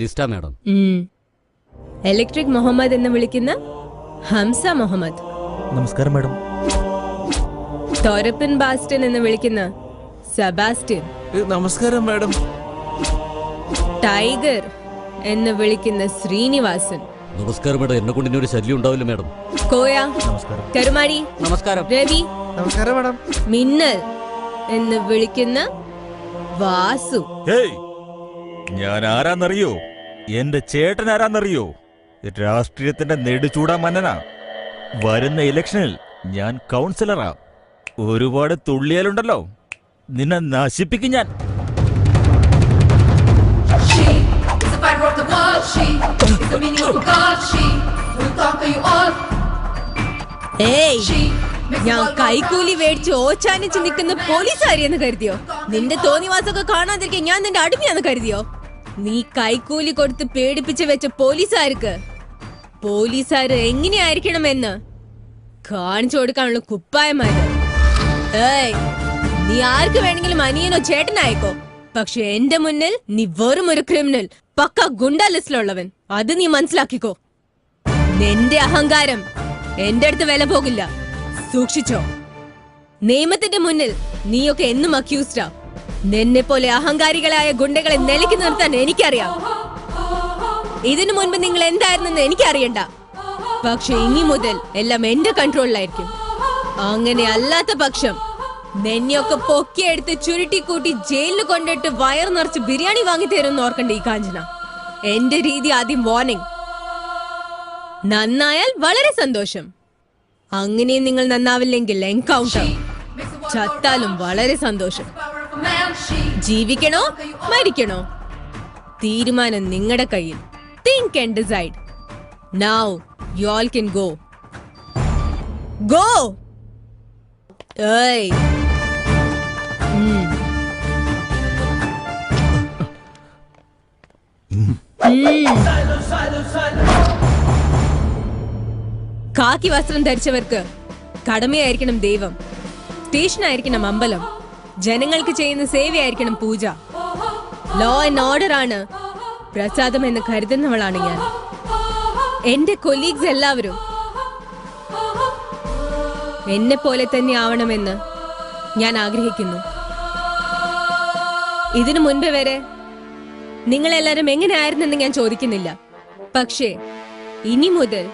ലിസ്റ്റാ madam. Electric Muhammad എന്ന് വിളിക്കുന്ന ഹംസ മുഹമ്മദ്. നമസ്കാരം മാഡം. തോരപ്പൻ ബാസ്റ്റൻ എന്ന് വിളിക്കുന്ന സെബാസ്റ്റ്യൻ. നമസ്കാരം മാഡം. ടൈഗർ എന്ന് വിളിക്കുന്ന ശ്രീനിവാസൻ. നമസ്കാരം മാഡം. എന്നെ കൊണ്ട് ഇനി ഒരു ശല്യം ഉണ്ടാവില്ല മാഡം. കോയ. നമസ്കാരം. കരുമാടി. നമസ്കാരം. രവി. നമസ്കാരം മാഡം. മിന്നൽ എന്ന് വിളിക്കുന്ന വാസു. ഞാൻ ആരാന്നറിയോ? എന്റെ ചേട്ടൻ ആരാന്നറിയോ? രാഷ്ട്രീയത്തിന്റെ നെടുചൂടാ മന്നനാ. വരുന്ന ഇലക്ഷനിൽ ഞാൻ കൗൺസിലറാ. ഒരുപാട് തുള്ളിയാലുണ്ടല്ലോ, നിന്നെ നശിപ്പിക്കും ഞാൻ. ഞാൻ കൈക്കൂലി മേടിച്ച് ഓച്ചാനിച്ച് നിൽക്കുന്ന പോലീസുകാരിയെന്ന് കരുതിയോ? നിന്റെ തോന്നിവാസൊക്കെ കാണാതിരിക്കാൻ ഞാൻ നിന്റെ അടിമയാന്ന് കരുതിയോ? നീ കൈക്കൂലി കൊടുത്ത് പേടിപ്പിച്ച് വെച്ച പോലീസുകാര് എങ്ങനെയായിരിക്കണമെന്ന് കാണിച്ചു കൊടുക്കാനുള്ള കുപ്പായമാര്. നീ ആർക്ക് വേണമെങ്കിലും അനിയനോ ചേട്ടനായിക്കോ, പക്ഷെ എന്റെ മുന്നിൽ നീ വെറും ഒരു ക്രിമിനൽ, പക്ക ഗുണ്ടാ ലിസ്റ്റിലുള്ളവൻ. അത് നീ മനസ്സിലാക്കിക്കോ. നിന്റെ അഹങ്കാരം എന്റെ അടുത്ത് വില പോകില്ല, സൂക്ഷിച്ചോ. നിയമത്തിന്റെ മുന്നിൽ നീയൊക്കെ എന്നും അക്യൂസ്ഡാ. നിന്നെ പോലെ അഹങ്കാരികളായ ഗുണ്ടകളെ നിലയ്ക്ക് നിർത്താൻ എനിക്കറിയാം. ഇതിനു മുൻപ് നിങ്ങൾ എന്തായിരുന്നെന്ന് എനിക്കറിയണ്ട, പക്ഷെ ഇനി മുതൽ എല്ലാം എന്റെ കൺട്രോളിലായിരിക്കും. അങ്ങനെ അല്ലാത്ത പക്ഷം നിന്നെയൊക്കെ പൊക്കിയെടുത്ത് ചുരുട്ടിക്കൂട്ടി ജയിലിൽ കൊണ്ടിട്ട് വയർ നിറച്ച് ബിരിയാണി വാങ്ങി തരുമെന്ന് ഓർക്കണ്ട ഈ കാഞ്ചന. എന്റെ രീതി ആദ്യം വാർണിംഗ്. നന്നായാൽ വളരെ സന്തോഷം. അങ്ങനെ നിങ്ങൾ നന്നാവില്ലെങ്കിൽ എൻകൗണ്ടർ. ചത്താലും വളരെ സന്തോഷം. ജീവിക്കണോ മരിക്കണോ തീരുമാനം നിങ്ങളുടെ കയ്യിൽ. Think and decide. Now you all can go. Go. ഏയ് കാക്കി വസ്ത്രം ധരിച്ചവർക്ക് കടമയായിരിക്കണം ദൈവം, സ്റ്റേഷനായിരിക്കണം അമ്പലം, ജനങ്ങൾക്ക് ചെയ്യുന്ന സേവയായിരിക്കണം പൂജ. ലോ ആൻഡ് ഓർഡർ ആണ് പ്രസാദം എന്ന് കരുതുന്നവളാണ് ഞാൻ. എന്റെ കൊലീഗ്സ് എല്ലാവരും എന്നെ പോലെ തന്നെ ആവണമെന്ന് ഞാൻ ആഗ്രഹിക്കുന്നു. ഇതിനു മുൻപ് വരെ നിങ്ങളെല്ലാരും എങ്ങനെയായിരുന്നെന്ന് ഞാൻ ചോദിക്കുന്നില്ല, പക്ഷേ ഇനി മുതൽ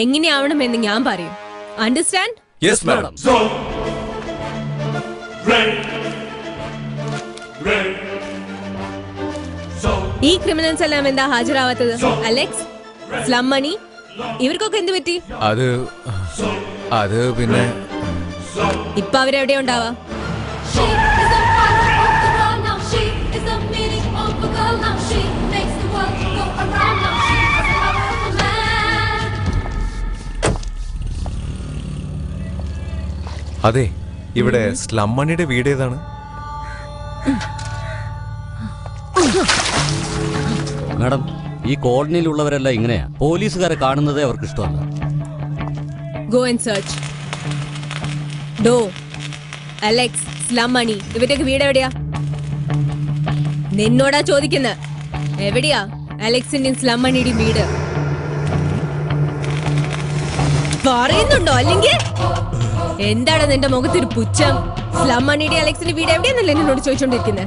എങ്ങനെയാവണമെന്ന് ഞാൻ പറയും. അണ്ടർസ്റ്റാൻഡ്? Yes madam. ഈ ക്രിമിനൽസ് എല്ലാം എന്താ ഹാജരാവാത്തത്? അലക്സ്, സ്ലം മണി, ഇവർക്കൊക്കെ എന്ത് പറ്റി? അത് പിന്നെ ഇപ്പൊ അവരെവിടെ ഉണ്ടാവാ? അതെ, ഇവിടെ സ്ലം മണിയുടെ വീട് ഏതാണ്? മാഡം, ഈ കോളനിയിലുള്ളവരെല്ലാം ഇങ്ങനെയാ. പോലീസുകാരെ കാണുന്നതേ അവർക്ക് ഇഷ്ടമല്ല. Go and search. ഡോ, അലക്സ്, സ്ലം മണി, ഇവരുടെയൊക്കെ വീട് എവിടെയാ? നിന്നോടാ ചോദിക്കുന്നത്. എവിടെയാ അലക്സിന്റെയും സ്ലം മണിയുടെയും വീട്? പറയുന്നുണ്ടോ? അല്ലെങ്കിൽ എന്താണ് നിന്റെ മുഖത്തൊരു പുച്ഛം? സ്ലം മണിയുടെ അലക്സിന്റെ വീട് എവിടെയാന്നല്ലേ എന്നോട് ചോദിച്ചോണ്ടിരിക്കുന്നത്?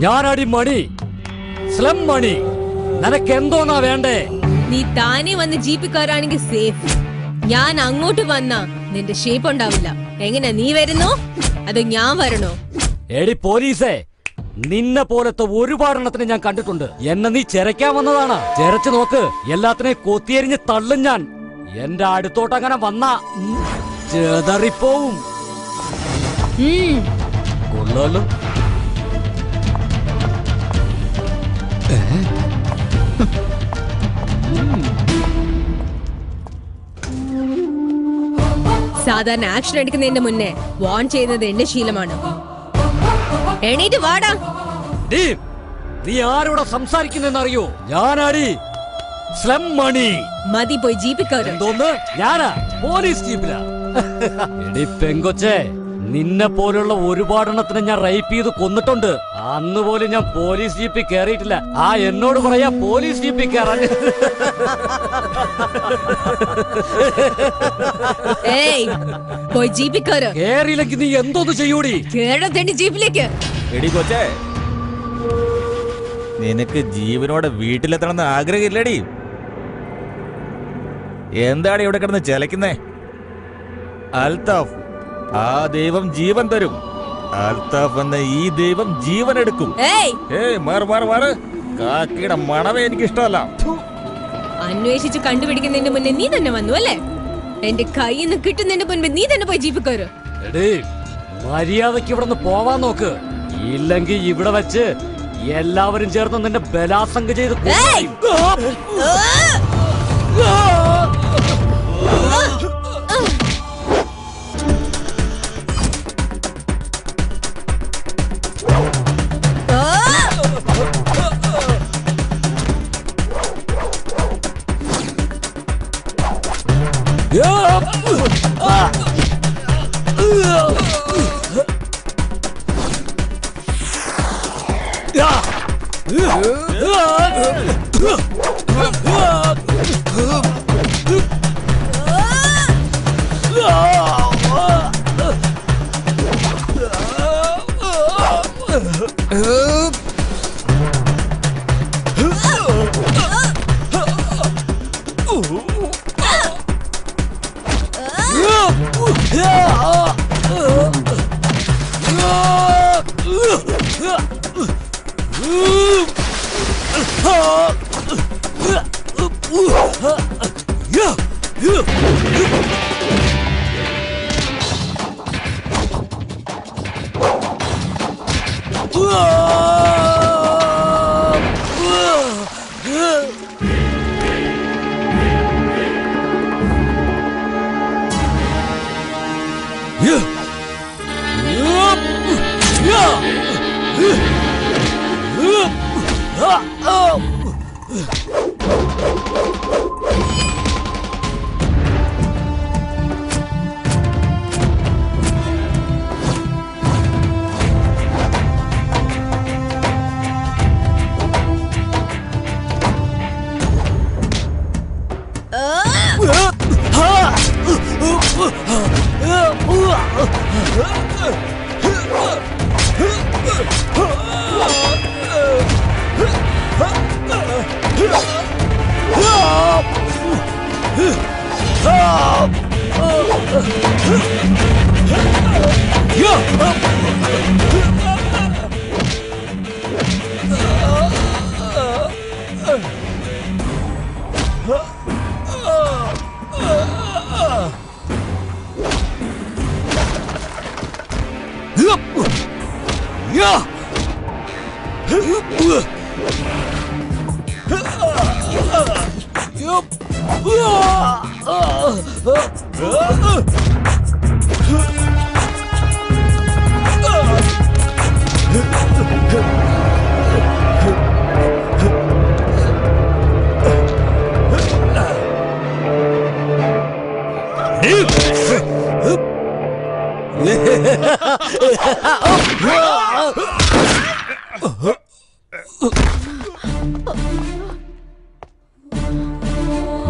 ഞാനടി മണി, സ്ലം മണി. നിനക്ക് എന്തോന്നാ വേണ്ടേ? നീ താനെ വന്ന് ജീപ്പിൽ കയറാണെങ്കിൽ സേഫ്. ഞാൻ അങ്ങോട്ട് വന്നാ നിന്റെ ഷേപ്പ് ഉണ്ടാവില്ല. എങ്ങനെ, നീ വരുന്നോ അതോ ഞാൻ വരണോ? എടി പോലീസേ, നിന്നെ പോലത്തെ ഒരുപാടെണ്ണത്തിന് ഞാൻ കണ്ടിട്ടുണ്ട്. എന്നെ നീ ചെരക്കാൻ വന്നതാണ്. ചെരച്ചു നോക്ക്, എല്ലാത്തിനെയും കൊത്തിയെരിഞ്ഞ് തള്ളും ഞാൻ. എന്റെ അടുത്തോട്ട് അങ്ങനെ വന്നാ ചെതറിപ്പോവും. കൊള്ളാലോ. സാധാരണ ആക്ഷൻ എടുക്കുന്നതിന്റെ മുന്നേ വാൺ ചെയ്യുന്നത് എന്റെ ശീലമാണ്. എണീറ്റ് വാടാ. നീ ആരോടെ സംസാരിക്കുന്നറിയോ? ഞാനാടി സ്ലം മണി. മതി, പോയി ജീപ്പിൽ കയറും. എന്തോന്ന്? ഞാനാ പോലീസ് ജീപ്പിലാ. എടി പെങ്കൊച്ചേ, നിന്നെ പോലുള്ള ഒരുപാടെണ്ണത്തിനെ ഞാൻ റേപ്പ് ചെയ്ത് കൊന്നിട്ടുണ്ട്. അന്ന് പോലും ഞാൻ പോലീസ് ജീപ്പിൽ കയറിയിട്ടില്ല. എന്നോട് പറയാ പോലീസ് ജീപ്പിൽ കയറാൻ. പോയി ജീപ്പിൽ കയറ്. കേറിയില്ലെങ്കിൽ നീ എന്തോന്ന് ചെയ്യൂടി? കേരളത്തിന്റെ ജീപ്പിലേക്ക്. എടി കൊച്ചേ, നിനക്ക് ജീവനോടെ വീട്ടിലെത്തണമെന്ന് ആഗ്രഹമില്ലടി? എന്താണ് ഇവിടെ കിടന്ന് ചെലക്കുന്നേ? അൽത്താഫ്, ആ ദൈവം ജീവൻ തരും. അൽത്താഫ് എന്ന ഈ ദൈവം ജീവൻ എടുക്കും. മാറ് കാക്കിയുടെ മണവേ എനിക്ക് ഇഷ്ടമല്ല. അന്വേഷിച്ച് കണ്ടുപിടിക്കുന്നതിന്റെ മുന്നേ നീ തന്നെ വന്നു അല്ലേ? എന്റെ കയ്യിൽ നിന്ന് കിട്ടുന്നതിന്റെ മുൻപ് നീ തന്നെ പോയി ജീപ്പിൽ കയറ്. മര്യാദക്ക് ഇവിടെ നിന്ന് പോവാൻ നോക്ക്. ഇല്ലെങ്കിൽ ഇവിടെ വെച്ച് എല്ലാവരും ചേർന്ന് നിന്നെ ബലാത്സംഗം ചെയ്ത്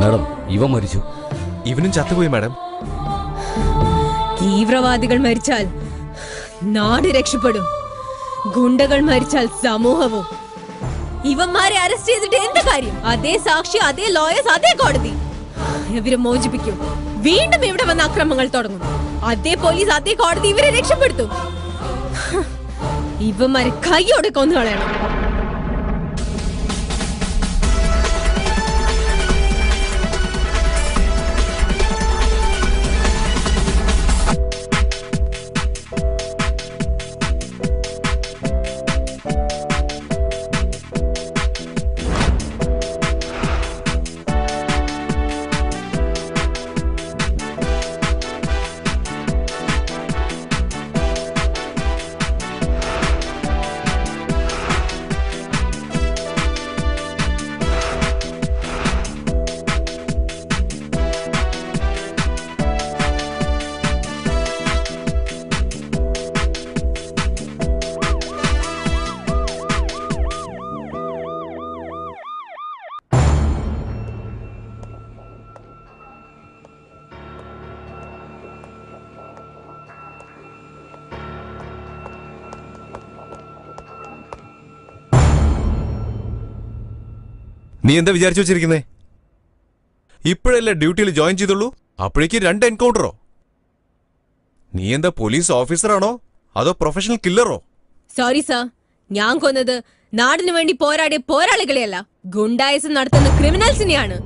മാഡം, ഇവ മരിച്ചു. ഇവനും ചത്തുപോയി മാഡം. തീവ്രവാദികൾ മരിച്ചാൽ നാട് രക്ഷപ്പെടും, ഗുണ്ടകൾ മരിച്ചാൽ സമൂഹവും. ഇവന്മാരെ അറസ്റ്റ് ചെയ്തിട്ട് എന്ത് കാര്യം? അതേ സാക്ഷി, അതേ ലോയേഴ്സ്, അതേ കോടതി. ഇവരെ മോചിപ്പിക്കും. വീണ്ടും ഇവിടെ വന്ന അക്രമങ്ങൾ തുടങ്ങും. അതേ പോലീസ്, അതേ കോടതി ഇവരെ രക്ഷപ്പെടുത്തും. ഇവന്മാരെ കൈയോടെ കൊന്നു കളയണം. നീ എന്താ വിചാരിച്ചു വെച്ചിരിക്കുന്നേ? ഇപ്പോഴല്ലേ ഡ്യൂട്ടിയിൽ ജോയിൻ ചെയ്തുള്ളൂ, അപ്പോഴേക്ക് 2 എൻകൗണ്ടറോ? നീ എന്താ പോലീസ് ഓഫീസറാണോ അതോ പ്രൊഫഷണൽ കില്ലറോ? സോറി സർ, ഞാൻ കൊന്നത് നാടിനു വേണ്ടി പോരാടിയ പോരാളികളെയല്ല, ഗുണ്ടായിസം നടത്തുന്ന ക്രിമിനൽസിനെയാണ്.